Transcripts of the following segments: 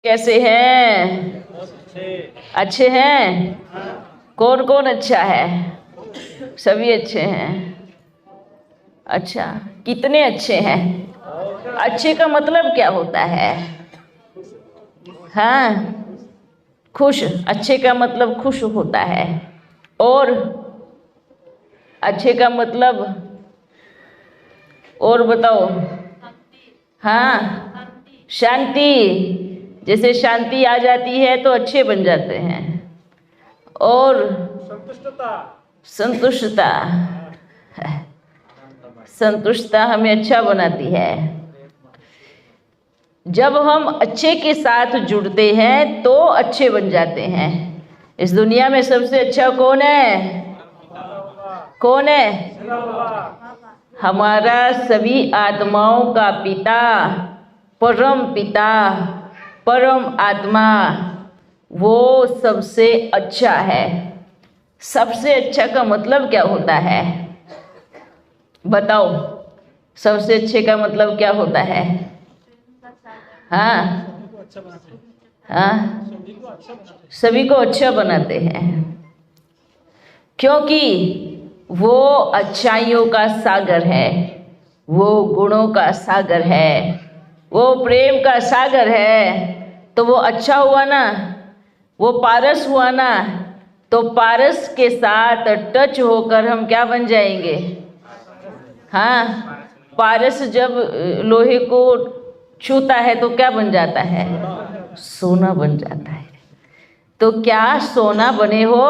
कैसे हैं? अच्छे हैं। कौन कौन अच्छा है? सभी अच्छे हैं। अच्छा, कितने अच्छे हैं? अच्छे का मतलब क्या होता है? हाँ, खुश। अच्छे का मतलब खुश होता है। और अच्छे का मतलब और बताओ। हाँ, शांति। जैसे शांति आ जाती है तो अच्छे बन जाते हैं। और संतुष्टता। संतुष्टता हमें अच्छा बनाती है। जब हम अच्छे के साथ जुड़ते हैं तो अच्छे बन जाते हैं। इस दुनिया में सबसे अच्छा कौन है? कौन है? हमारा सभी आत्माओं का पिता, परम पिता, परम आत्मा, वो सबसे अच्छा है। सबसे अच्छा का मतलब क्या होता है? बताओ, सबसे अच्छे का मतलब क्या होता है? हाँ हाँ, सभी को अच्छा बनाते हैं, क्योंकि वो अच्छाइयों का सागर है, वो गुणों का सागर है, वो प्रेम का सागर है। तो वो अच्छा हुआ ना, वो पारस हुआ ना, तो पारस के साथ टच होकर हम क्या बन जाएंगे? हाँ, पारस जब लोहे को छूता है तो क्या बन जाता है? सोना बन जाता है। तो क्या सोना बने हो?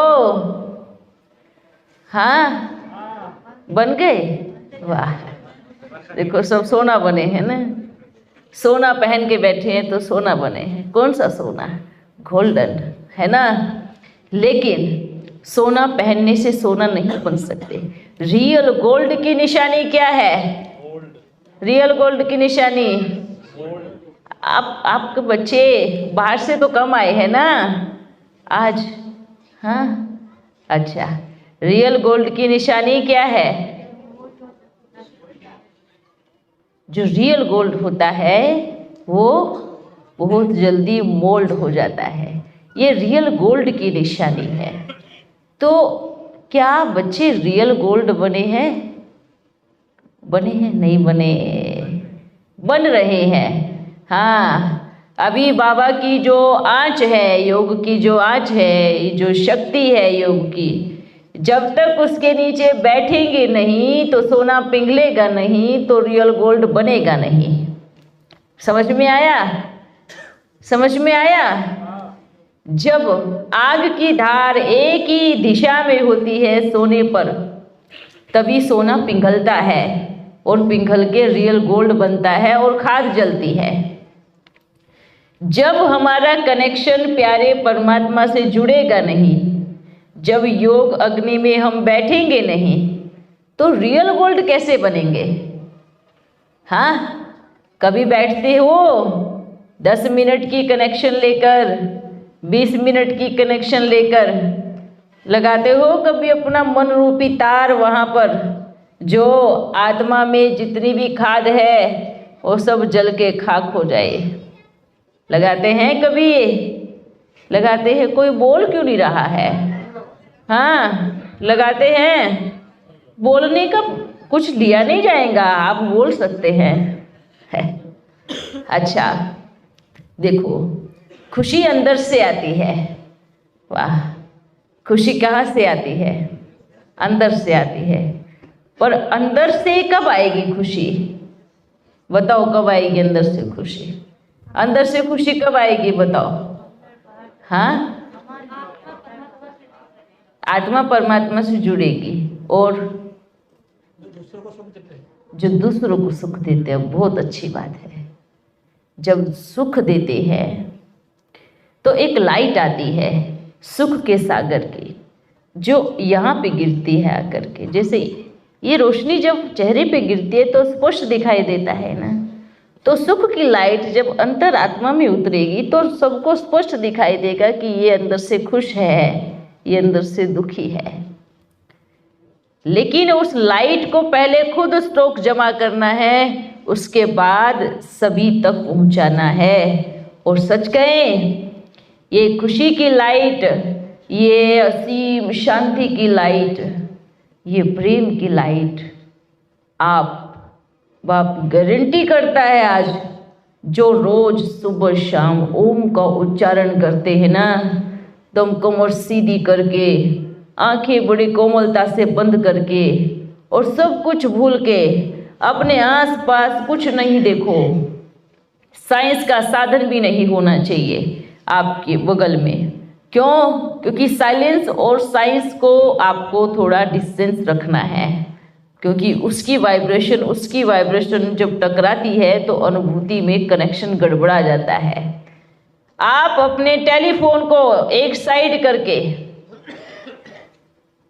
हाँ, बन गए। वाह, देखो सब सोना बने हैं ना। सोना पहन के बैठे हैं तो सोना बने हैं। कौन सा सोना? गोल्डन, है ना। लेकिन सोना पहनने से सोना नहीं बन सकते। रियल गोल्ड की निशानी क्या है? रियल गोल्ड की निशानी, आपके बच्चे बाहर से तो कम आए हैं ना आज? हाँ, अच्छा, रियल गोल्ड की निशानी क्या है? जो रियल गोल्ड होता है वो बहुत जल्दी मोल्ड हो जाता है। ये रियल गोल्ड की निशानी है। तो क्या बच्चे रियल गोल्ड बने हैं? बने हैं? नहीं बने, बन रहे हैं। हाँ, अभी बाबा की जो आँच है, योग की जो आँच है, जो शक्ति है योग की, जब तक उसके नीचे बैठेंगे नहीं तो सोना पिघलेगा नहीं, तो रियल गोल्ड बनेगा नहीं। समझ में आया? समझ में आया? जब आग की धार एक ही दिशा में होती है सोने पर, तभी सोना पिघलता है और पिघल के रियल गोल्ड बनता है और खाद जलती है। जब हमारा कनेक्शन प्यारे परमात्मा से जुड़ेगा नहीं, जब योग अग्नि में हम बैठेंगे नहीं, तो रियल गोल्ड कैसे बनेंगे? हाँ, कभी बैठते हो 10 मिनट की कनेक्शन लेकर, 20 मिनट की कनेक्शन लेकर, लगाते हो कभी अपना मन रूपी तार वहाँ पर, जो आत्मा में जितनी भी खाद है वो सब जल के खाक हो जाए? लगाते हैं कभी? लगाते हैं। कोई बोल क्यों नहीं रहा है? हाँ, लगाते हैं। बोलने का कुछ लिया नहीं जाएगा, आप बोल सकते हैं। है। अच्छा, देखो, खुशी अंदर से आती है। वाह, खुशी कहाँ से आती है? अंदर से आती है। पर अंदर से कब आएगी खुशी? बताओ, कब आएगी अंदर से खुशी? अंदर से खुशी कब आएगी बताओ? हाँ, आत्मा परमात्मा से जुड़ेगी और जो दूसरों को सुख देते हैं, बहुत अच्छी बात है। जब सुख देते हैं तो एक लाइट आती है सुख के सागर की, जो यहाँ पे गिरती है आकर के। जैसे ये रोशनी जब चेहरे पे गिरती है तो स्पष्ट दिखाई देता है ना। तो सुख की लाइट जब अंतर आत्मा में उतरेगी तो सबको स्पष्ट दिखाई देगा कि ये अंदर से खुश है, ये अंदर से दुखी है। लेकिन उस लाइट को पहले खुद स्टॉक जमा करना है, उसके बाद सभी तक पहुंचाना है। और सच कहें, ये खुशी की लाइट, ये असीम शांति की लाइट, ये प्रेम की लाइट आप बाप गारंटी करता है। आज जो रोज सुबह शाम ओम का उच्चारण करते हैं ना, दम कमर सीधी करके, आंखें बड़ी कोमलता से बंद करके और सब कुछ भूल के अपने आसपास कुछ नहीं देखो, साइंस का साधन भी नहीं होना चाहिए आपके बगल में। क्यों? क्योंकि साइलेंस और साइंस को आपको थोड़ा डिस्टेंस रखना है, क्योंकि उसकी वाइब्रेशन जब टकराती है तो अनुभूति में कनेक्शन गड़बड़ा जाता है। आप अपने टेलीफोन को एक साइड करके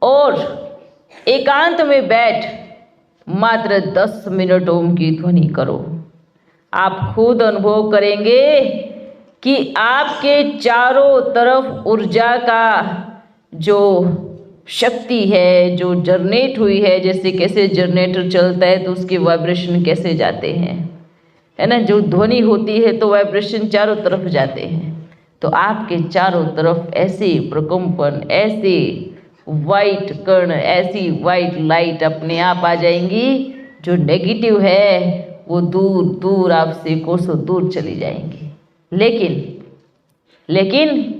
और एकांत में बैठ मात्र 10 मिनट ओम की ध्वनि करो। आप खुद अनुभव करेंगे कि आपके चारों तरफ ऊर्जा का जो शक्ति है, जो जनरेट हुई है, जैसे कैसे जनरेटर चलता है तो उसके वाइब्रेशन कैसे जाते हैं, है ना, जो ध्वनि होती है तो वाइब्रेशन चारों तरफ जाते हैं। तो आपके चारों तरफ ऐसे प्रकंपन, ऐसे वाइट कण, ऐसी वाइट लाइट अपने आप आ जाएंगी, जो नेगेटिव है वो दूर दूर आपसे कोसों दूर चली जाएंगी। लेकिन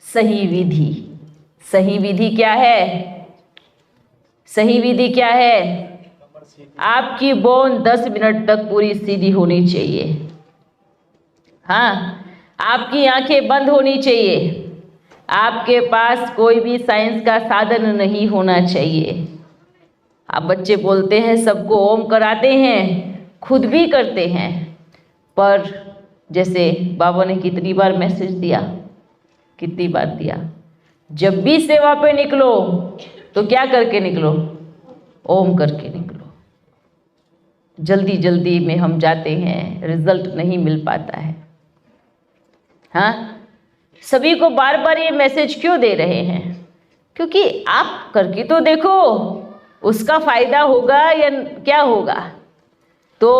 सही विधि क्या है? सही विधि क्या है? आपकी बॉन 10 मिनट तक पूरी सीधी होनी चाहिए। हाँ, आपकी आंखें बंद होनी चाहिए। आपके पास कोई भी साइंस का साधन नहीं होना चाहिए। आप बच्चे बोलते हैं सबको ओम कराते हैं, खुद भी करते हैं, पर जैसे बाबा ने कितनी बार मैसेज दिया, कितनी बार दिया, जब भी सेवा पे निकलो तो क्या करके निकलो? ओम करके निकलो। जल्दी जल्दी में हम जाते हैं, रिजल्ट नहीं मिल पाता है। हाँ, सभी को बार बार ये मैसेज क्यों दे रहे हैं? क्योंकि आप करके तो देखो, उसका फायदा होगा या क्या होगा। तो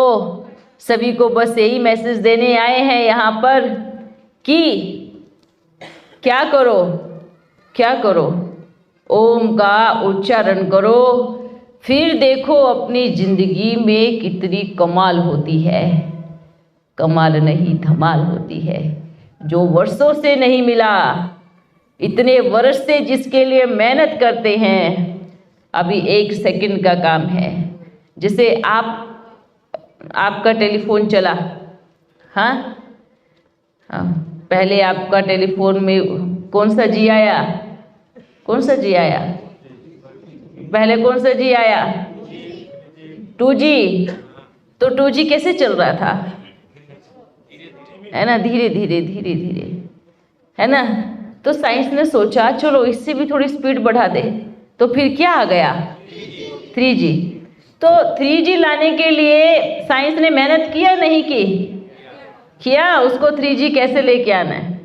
सभी को बस यही मैसेज देने आए हैं यहाँ पर कि क्या करो, ओम का उच्चारण करो, फिर देखो अपनी जिंदगी में कितनी कमाल होती है। कमाल नहीं, धमाल होती है। जो वर्षों से नहीं मिला, इतने वर्ष से जिसके लिए मेहनत करते हैं, अभी 1 सेकंड का काम है। जैसे आपका टेलीफोन चला, हाँ, पहले आपका टेलीफोन में कौन सा जी आया? पहले कौन सा जी आया? 2G। तो 2G कैसे चल रहा था? है ना, धीरे धीरे, है ना। तो साइंस ने सोचा चलो इससे भी थोड़ी स्पीड बढ़ा दे, तो फिर क्या आ गया? 3G। तो 3G लाने के लिए साइंस ने मेहनत किया नहीं की? किया। उसको 3G कैसे लेके आना है?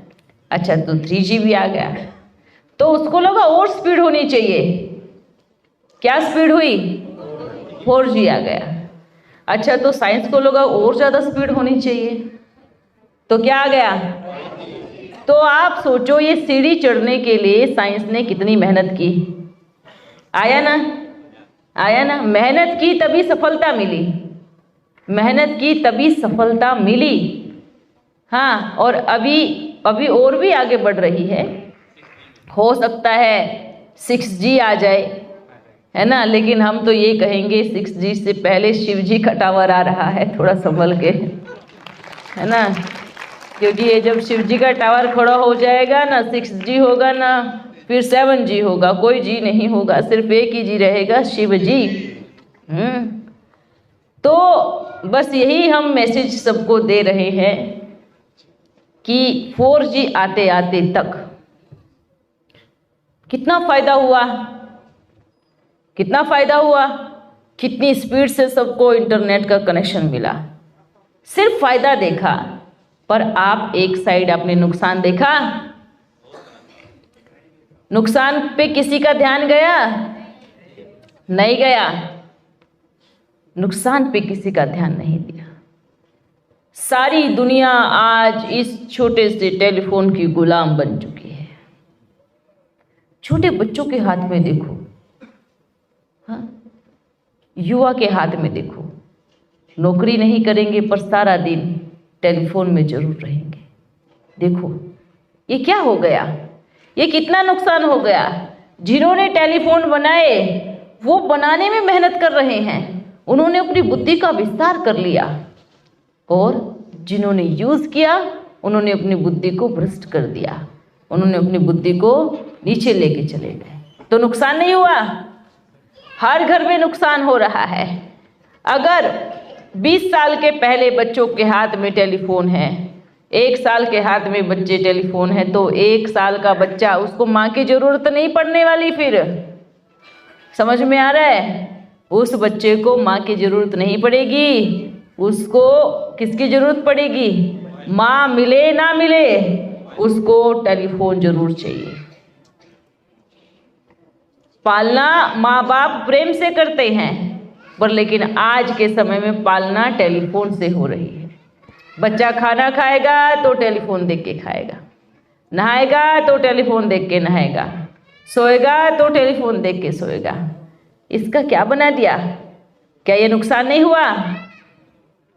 अच्छा, तो 3G भी आ गया, तो उसको लगा और स्पीड होनी चाहिए। क्या स्पीड हुई? 4G आ गया। अच्छा, तो साइंस को लगा और ज़्यादा स्पीड होनी चाहिए, तो क्या आ गया? तो आप सोचो, ये सीढ़ी चढ़ने के लिए साइंस ने कितनी मेहनत की। आया ना? मेहनत की तभी सफलता मिली। हाँ, और अभी और भी आगे बढ़ रही है। हो सकता है 6G आ जाए, है ना, लेकिन हम तो ये कहेंगे 6G से पहले शिवजी का टावर आ रहा है, थोड़ा संभल के, है ना, क्योंकि ये जब शिवजी का टावर खड़ा हो जाएगा ना, 6G होगा ना, फिर 7G होगा, कोई जी नहीं होगा, सिर्फ एक ही जी रहेगा, शिव जी। तो बस यही हम मैसेज सबको दे रहे हैं कि 4G आते आते तक कितना फायदा हुआ, कितनी स्पीड से सबको इंटरनेट का कनेक्शन मिला। सिर्फ फायदा देखा, पर आप एक साइड आपने नुकसान देखा। नुकसान पे किसी का ध्यान गया? नहीं गया। नुकसान पे किसी का ध्यान नहीं दिया। सारी दुनिया आज इस छोटे से टेलीफोन की गुलाम बन चुकी है। छोटे बच्चों के हाथ में देखो, हाँ, युवा के हाथ में देखो, नौकरी नहीं करेंगे पर सारा दिन टेलीफोन में जरूर रहेंगे। देखो ये क्या हो गया, ये कितना नुकसान हो गया। जिन्होंने टेलीफोन बनाए वो बनाने में मेहनत कर रहे हैं, उन्होंने अपनी बुद्धि का विस्तार कर लिया, और जिन्होंने यूज़ किया उन्होंने अपनी बुद्धि को भ्रष्ट कर दिया, उन्होंने अपनी बुद्धि को नीचे लेके चले गए। तो नुकसान नहीं हुआ? हर घर में नुकसान हो रहा है। अगर 20 साल के पहले बच्चों के हाथ में टेलीफोन है, 1 साल के हाथ में बच्चे टेलीफोन है, तो 1 साल का बच्चा, उसको माँ की ज़रूरत नहीं पड़ने वाली। फिर समझ में आ रहा है? उस बच्चे को माँ की ज़रूरत नहीं पड़ेगी, उसको किसकी ज़रूरत पड़ेगी? माँ मिले ना मिले उसको टेलीफोन जरूर चाहिए। पालना माँ बाप प्रेम से करते हैं, पर लेकिन आज के समय में पालना टेलीफोन से हो रही है। बच्चा खाना खाएगा तो टेलीफोन देख के खाएगा, नहाएगा तो टेलीफोन देख के नहाएगा, सोएगा तो टेलीफोन देख के सोएगा। इसका क्या बना दिया? क्या ये नुकसान नहीं हुआ?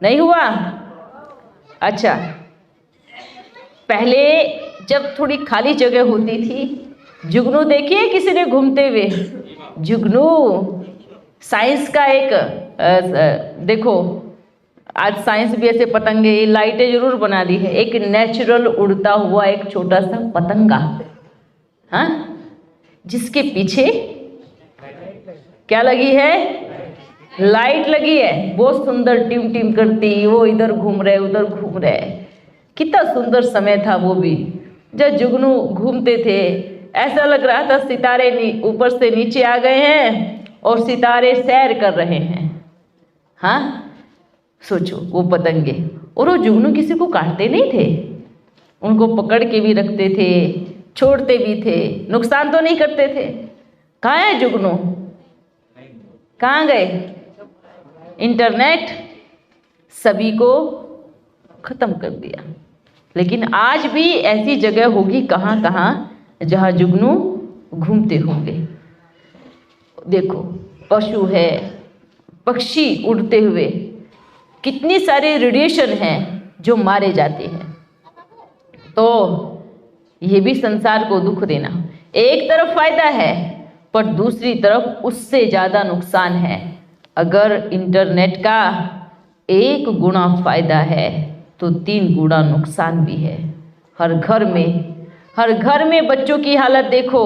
नहीं हुआ? अच्छा, पहले जब थोड़ी खाली जगह होती थी, जुगनू देखिए किसी ने घूमते हुए? जुगनू साइंस का एक देखो, आज साइंस भी ऐसे पतंगे, लाइटें जरूर बना दी है। एक नेचुरल उड़ता हुआ एक छोटा सा पतंगा, हाँ, जिसके पीछे क्या लगी है? लाइट लगी है। बहुत सुंदर टिम टिम करती, वो इधर घूम रहे उधर घूम रहे। कितना सुंदर समय था वो भी, जब जुगनू घूमते थे। ऐसा लग रहा था सितारे ऊपर से नीचे आ गए हैं और सितारे सैर कर रहे हैं। हाँ, सोचो वो पतंगे, और वो जुगनू किसी को काटते नहीं थे, उनको पकड़ के भी रखते थे, छोड़ते भी थे, नुकसान तो नहीं करते थे। कहाँ है जुगनू? कहाँ गए? इंटरनेट सभी को खत्म कर दिया। लेकिन आज भी ऐसी जगह होगी कहाँ कहाँ जहाँ जुगनू घूमते होंगे। देखो, पशु है, पक्षी उड़ते हुए, कितनी सारे रेडिएशन हैं जो मारे जाते हैं। तो ये भी संसार को दुख देना। एक तरफ फायदा है पर दूसरी तरफ उससे ज़्यादा नुकसान है। अगर इंटरनेट का 1 गुना फायदा है तो 3 गुना नुकसान भी है। हर घर में बच्चों की हालत देखो,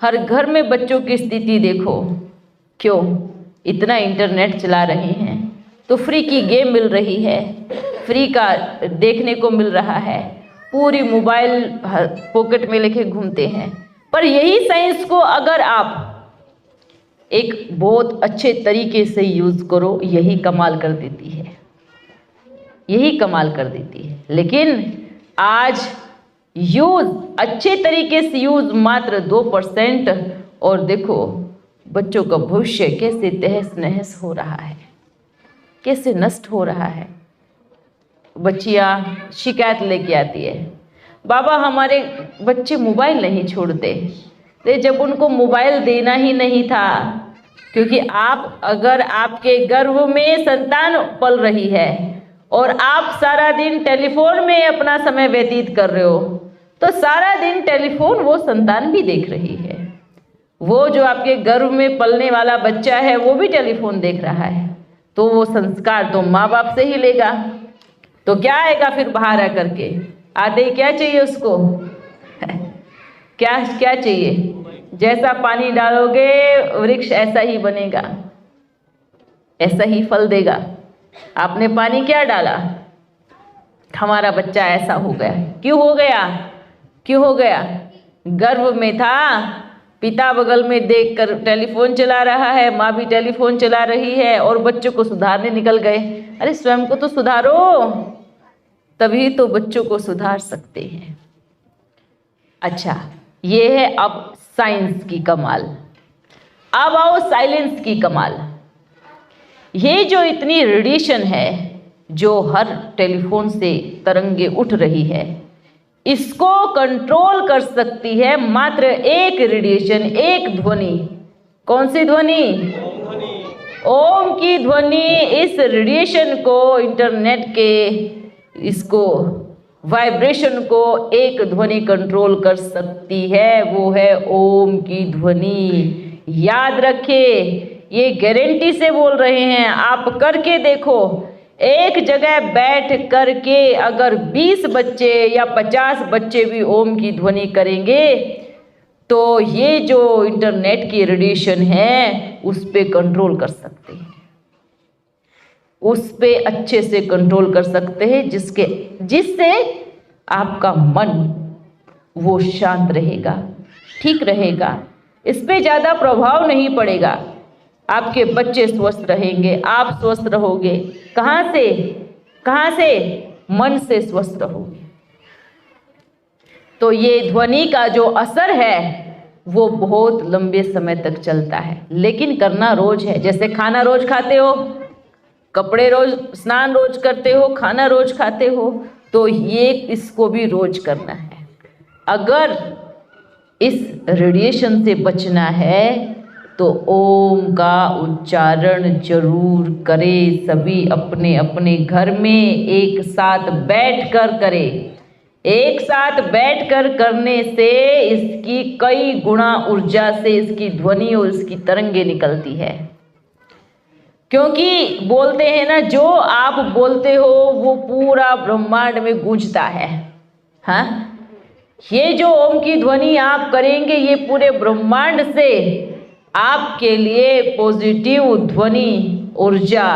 हर घर में बच्चों की स्थिति देखो। क्यों? इतना इंटरनेट चला रहे हैं तो फ्री की गेम मिल रही है, फ्री का देखने को मिल रहा है, पूरी मोबाइल पॉकेट में लेके घूमते हैं। पर यही साइंस को अगर आप एक बहुत अच्छे तरीके से यूज़ करो, यही कमाल कर देती है, यही कमाल कर देती है। लेकिन आज यूज़ अच्छे तरीके से यूज़ मात्र 2%, और देखो बच्चों का भविष्य कैसे तहस नहस हो रहा है, कैसे नष्ट हो रहा है। बच्चियाँ शिकायत लेके आती है, बाबा हमारे बच्चे मोबाइल नहीं छोड़ते। तो जब उनको मोबाइल देना ही नहीं था, क्योंकि आप अगर आपके गर्भ में संतान पल रही है और आप सारा दिन टेलीफोन में अपना समय व्यतीत कर रहे हो, तो सारा दिन टेलीफोन वो संतान भी देख रही है। वो जो आपके गर्भ में पलने वाला बच्चा है वो भी टेलीफोन देख रहा है, तो वो संस्कार तो माँ बाप से ही लेगा। तो क्या आएगा फिर बाहर आकर के? आते ही क्या चाहिए उसको? क्या चाहिए? जैसा पानी डालोगे वृक्ष ऐसा ही बनेगा, ऐसा ही फल देगा। आपने पानी क्या डाला? हमारा बच्चा ऐसा हो गया। क्यों हो गया? क्यों हो गया? गर्भ में था, पिता बगल में देखकर टेलीफोन चला रहा है, माँ भी टेलीफोन चला रही है, और बच्चों को सुधारने निकल गए। अरे स्वयं को तो सुधारो, तभी तो बच्चों को सुधार सकते हैं। अच्छा, ये है अब साइंस की कमाल। अब आओ साइलेंस की कमाल। ये जो इतनी रेडिएशन है जो हर टेलीफोन से तरंगे उठ रही है, इसको कंट्रोल कर सकती है मात्र एक रेडिएशन, एक ध्वनि। कौन सी ध्वनि? ओम की ध्वनि। इस रेडिएशन को, इंटरनेट के इसको वाइब्रेशन को एक ध्वनि कंट्रोल कर सकती है, वो है ओम की ध्वनि। याद रखिए, ये गारंटी से बोल रहे हैं, आप करके देखो। एक जगह बैठ करके अगर 20 बच्चे या 50 बच्चे भी ओम की ध्वनि करेंगे तो ये जो इंटरनेट की रेडिएशन है उस पे कंट्रोल कर सकते हैं, उस पे अच्छे से कंट्रोल कर सकते हैं, जिससे आपका मन वो शांत रहेगा, ठीक रहेगा, इस पे ज़्यादा प्रभाव नहीं पड़ेगा। आपके बच्चे स्वस्थ रहेंगे, आप स्वस्थ रहोगे। कहाँ से? कहाँ से? मन से स्वस्थ रहोगे। तो ये ध्वनि का जो असर है वो बहुत लंबे समय तक चलता है, लेकिन करना रोज है। जैसे खाना रोज खाते हो, कपड़े रोज, स्नान रोज करते हो, खाना रोज खाते हो, तो ये इसको भी रोज करना है। अगर इस रेडिएशन से बचना है तो ओम का उच्चारण जरूर करें। सभी अपने अपने घर में एक साथ बैठकर करें। एक साथ बैठकर करने से इसकी कई गुना ऊर्जा से इसकी ध्वनि और इसकी तरंगे निकलती है। क्योंकि बोलते हैं ना, जो आप बोलते हो वो पूरा ब्रह्मांड में गूंजता है। हाँ, ये जो ओम की ध्वनि आप करेंगे, ये पूरे ब्रह्मांड से आपके लिए पॉजिटिव ध्वनि ऊर्जा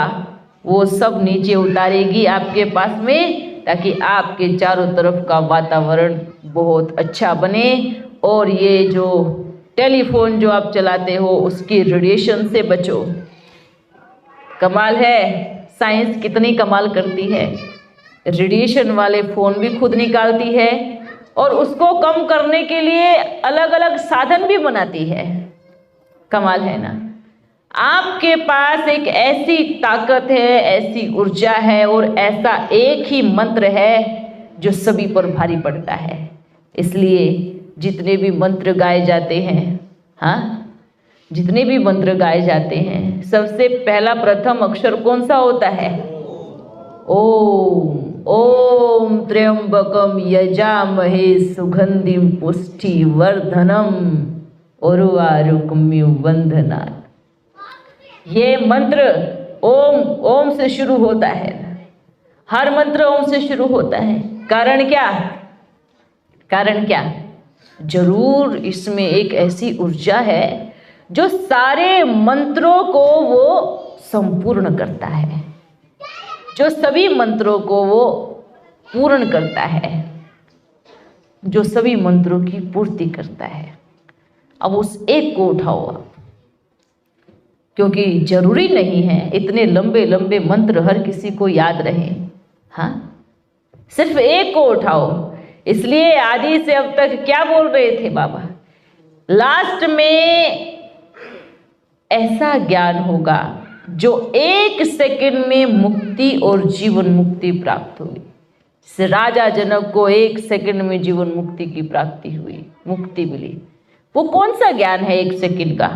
वो सब नीचे उतारेगी आपके पास में, ताकि आपके चारों तरफ का वातावरण बहुत अच्छा बने। और ये जो टेलीफोन जो आप चलाते हो उसकी रेडिएशन से बचो। कमाल है, साइंस कितनी कमाल करती है। रेडिएशन वाले फ़ोन भी खुद निकालती है और उसको कम करने के लिए अलग अलग साधन भी बनाती है। कमाल है ना। आपके पास एक ऐसी ताकत है, ऐसी ऊर्जा है और ऐसा एक ही मंत्र है जो सभी पर भारी पड़ता है। इसलिए जितने भी मंत्र गाए जाते हैं, हाँ, जितने भी मंत्र गाए जाते हैं, सबसे पहला प्रथम अक्षर कौन सा होता है? ओम। ओम त्र्यंबकम यजामहे सुगंधिम पुष्टिवर्धनम उर्वारुकमिव बंधनात्। ये मंत्र ओम, ओम से शुरू होता है। हर मंत्र ओम से शुरू होता है। कारण क्या? कारण क्या? जरूर इसमें एक ऐसी ऊर्जा है जो सारे मंत्रों को वो संपूर्ण करता है, जो सभी मंत्रों को वो पूर्ण करता है, जो सभी मंत्रों की पूर्ति करता है। अब उस एक को उठाओ आप, क्योंकि जरूरी नहीं है इतने लंबे लंबे मंत्र हर किसी को याद रहे। हाँ, सिर्फ एक को उठाओ। इसलिए आदि से अब तक क्या बोल रहे थे बाबा? लास्ट में ऐसा ज्ञान होगा जो 1 सेकंड में मुक्ति और जीवन मुक्ति प्राप्त हुई। जैसे राजा जनक को 1 सेकंड में जीवन मुक्ति की प्राप्ति हुई, मुक्ति मिली। वो कौन सा ज्ञान है 1 सेकंड का?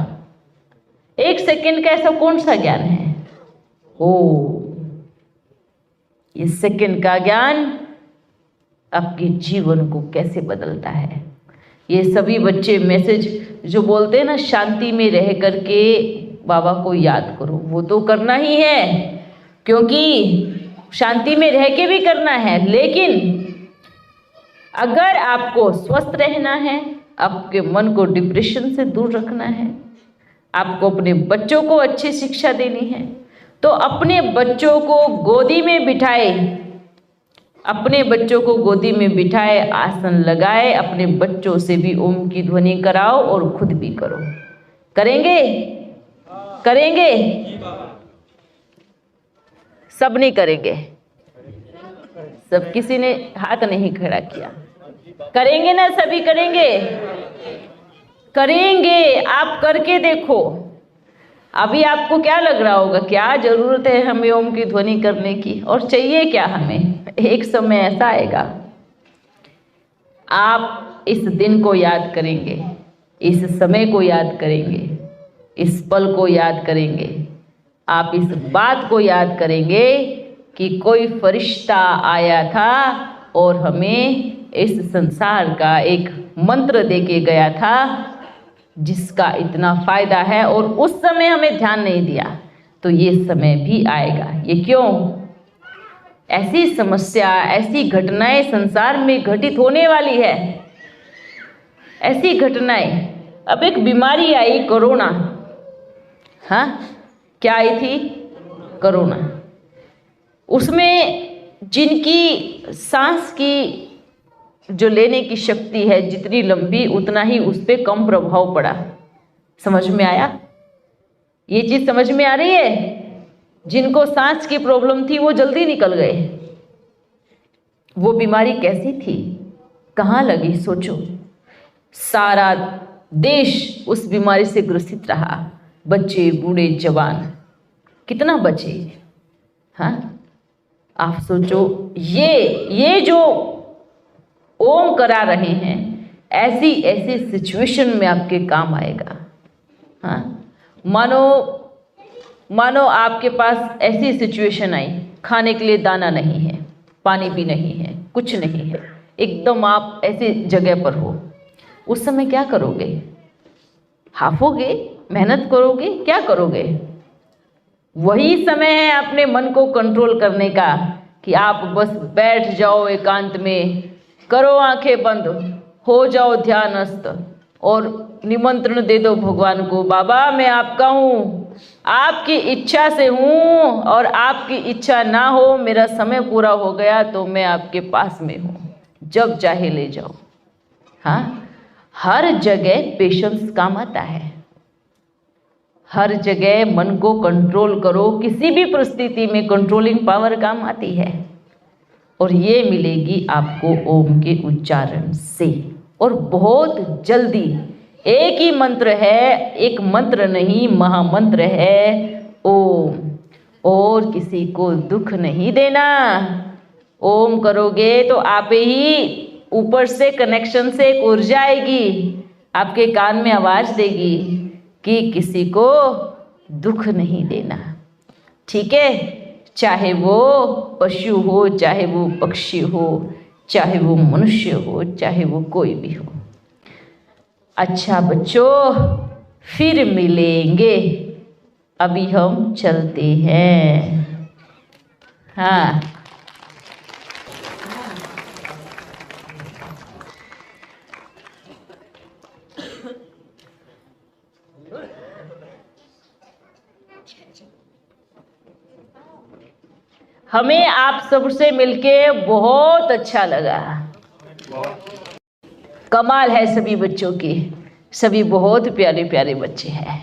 1 सेकंड का ऐसा कौन सा ज्ञान है? ओ, इस सेकंड का ज्ञान आपके जीवन को कैसे बदलता है। ये सभी बच्चे मैसेज जो बोलते हैं ना, शांति में रह करके बाबा को याद करो, वो तो करना ही है, क्योंकि शांति में रह के भी करना है। लेकिन अगर आपको स्वस्थ रहना है, आपके मन को डिप्रेशन से दूर रखना है, आपको अपने बच्चों को अच्छी शिक्षा देनी है, तो अपने बच्चों को गोदी में बिठाए, अपने बच्चों को गोदी में बिठाए, आसन लगाए, अपने बच्चों से भी ओम की ध्वनि कराओ और खुद भी करो। करेंगे? करेंगे? सब नहीं करेंगे? सब, किसी ने हाथ नहीं खड़ा किया। करेंगे ना? सभी करेंगे? करेंगे। आप करके देखो। अभी आपको क्या लग रहा होगा, क्या ज़रूरत है हमें ओम की ध्वनि करने की, और चाहिए क्या हमें? एक समय ऐसा आएगा आप इस दिन को याद करेंगे, इस समय को याद करेंगे, इस पल को याद करेंगे, आप इस बात को याद करेंगे कि कोई फरिश्ता आया था और हमें इस संसार का एक मंत्र दे के गया था जिसका इतना फ़ायदा है, और उस समय हमें ध्यान नहीं दिया, तो ये समय भी आएगा। ये क्यों? ऐसी समस्या, ऐसी घटनाएं संसार में घटित होने वाली है, ऐसी घटनाएं। अब एक बीमारी आई कोरोना, हाँ क्या आई थी? कोरोना। उसमें जिनकी सांस की जो लेने की शक्ति है जितनी लंबी, उतना ही उस पर कम प्रभाव पड़ा। समझ में आया? ये चीज़ समझ में आ रही है? जिनको सांस की प्रॉब्लम थी वो जल्दी निकल गए। वो बीमारी कैसी थी, कहाँ लगी? सोचो, सारा देश उस बीमारी से ग्रसित रहा, बच्चे बूढ़े जवान, कितना बचे। हाँ आप सोचो, ये जो ओम करा रहे हैं, ऐसी ऐसी सिचुएशन में आपके काम आएगा। हाँ मानो आपके पास ऐसी सिचुएशन आई, खाने के लिए दाना नहीं है, पानी भी नहीं है, कुछ नहीं है, एकदम आप ऐसी जगह पर हो। उस समय क्या करोगे? हाफोगे? मेहनत करोगे? क्या करोगे? वही समय है अपने मन को कंट्रोल करने का कि आप बस बैठ जाओ एकांत में, करो आंखें बंद, हो जाओ ध्यानस्थ और निमंत्रण दे दो भगवान को, बाबा मैं आपका हूँ, आपकी इच्छा से हूँ, और आपकी इच्छा ना हो, मेरा समय पूरा हो गया तो मैं आपके पास में हूँ, जब चाहे ले जाओ। हाँ हर जगह पेशेंस काम आता है, हर जगह मन को कंट्रोल करो, किसी भी परिस्थिति में कंट्रोलिंग पावर काम आती है, और ये मिलेगी आपको ओम के उच्चारण से। और बहुत जल्दी, एक ही मंत्र है, एक मंत्र नहीं महामंत्र है ओम, और किसी को दुख नहीं देना। ओम करोगे तो आप ही ऊपर से कनेक्शन से एक ऊर्जा आएगी, आपके कान में आवाज देगी कि किसी को दुख नहीं देना। ठीक है, चाहे वो पशु हो, चाहे वो पक्षी हो, चाहे वो मनुष्य हो, चाहे वो कोई भी हो। अच्छा बच्चों, फिर मिलेंगे, अभी हम चलते हैं। हाँ हमें आप सबसे मिलके बहुत अच्छा लगा। कमाल है सभी बच्चों की, सभी बहुत प्यारे प्यारे बच्चे हैं।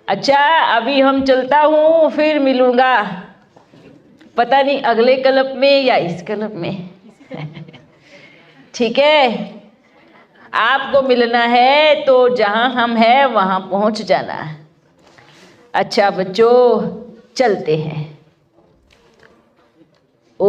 अच्छा अभी हम चलता हूँ, फिर मिलूँगा, पता नहीं अगले क्लब में या इस क्लब में। ठीक है, आपको मिलना है तो जहाँ हम हैं वहाँ पहुँच जाना। अच्छा बच्चों चलते हैं। ओ